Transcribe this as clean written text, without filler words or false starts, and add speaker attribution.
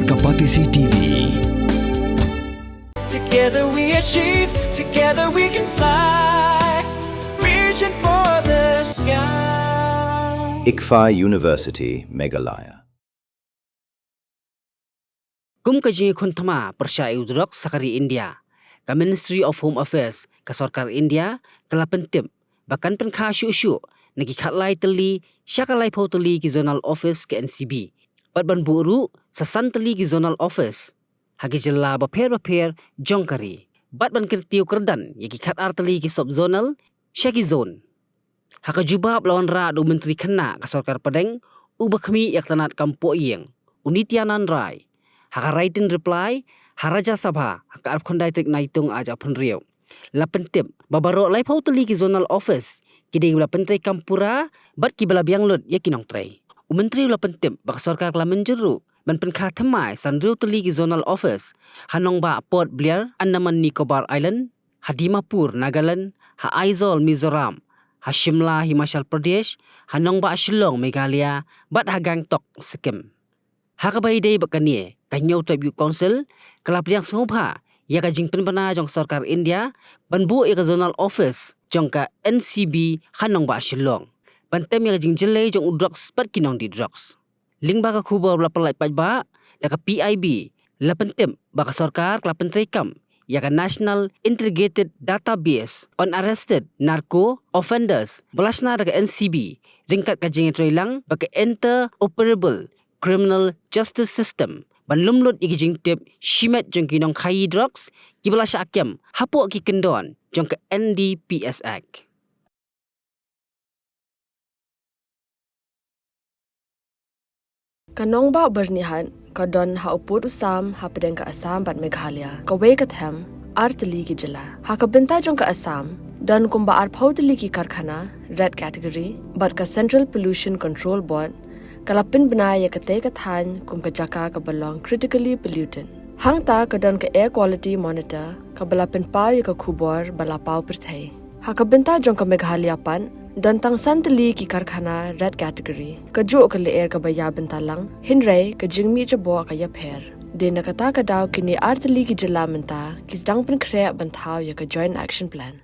Speaker 1: Kapatisi TV.
Speaker 2: Together we achieve, together we can fly, reaching for the sky.
Speaker 3: ICFA University, Meghalaya.
Speaker 4: Kum kaji kuntama persya udrok sakari India. Ka Ministry of Home Affairs ka Sarkar India telah pentim bahkan penkha syu nagi khatlai teli syakalai phau teli ki zonal office ke NCB. Patban buru sasan teli ki zonal office. Hagi jela baper jongkari. Batban kirtiu kerdan yaki khatar teli ki sub zonal syaki zone. Haka jubab lawan ra do menteri kena ka Sarkar Padang ubakhmi yak tanat kampo iyeng. Unitianan rai. Haka writing reply haraja sabha haka arkhondai trik naitung aja penriau. La pentip babaro lai phau teli ki zonal office kidai la pentrai kampura bat ki bala biang lut ya kinong trai. Menteri la pentip bak Sarkar la menjeru ban penkha thamai sanriu teli ki zonal office hanong ba Port Blair Andaman Nicobar Island ha Dimapur Nagaland ha Aizawl Mizoram ha Shimla Himachal Pradesh hanong ba Shillong Meghalaya bat ha Gangtok Sikkim. Ha kabai dei bakanie kanyau tribute council kelap yang sengobha ya ka jing penbana jong Sarkar India banbu ya ka zonal office jong ka NCB hanong ba Shillong bantem ya ka jing jele jong udrox pat kinong di drugs ling ba ka khubor la pelai pajba ya ka PIB la pentem ba ka Sarkar la pentrekam ya ka National Integrated Database on Arrested Narco Offenders belasna da ka NCB ringkat ka jing trailang ba ka Interoperable Criminal Justice System ban lumlut igi jing tip shimet jong kinong khai drugs kibala syakyam hapo ki kendon jong ke NDPS Act.
Speaker 5: Kanong ba bernihan kadon ha uput usam ha pedeng ka Assam bat Meghalaya ka we ka them artli ki jela ha ka benta jong ka Assam dan kumba ar phautli ki karkhana red category bat ka Central Pollution Control Board kalapin benaya kate kathan kum ka jaka ka balong critically pollutant hangta kadon ka air quality monitor ka balapin pau ka khubor bala pau perthai ha ka benta jong ka Meghalaya pan dan tang santali ki karkhana red category ka jo ka le air ka baya benta lang hinre ka jingmi jabo ka ya pher dena kata ka daw kini artli ki jela menta kis dang pen khre banthaw ya ka joint action plan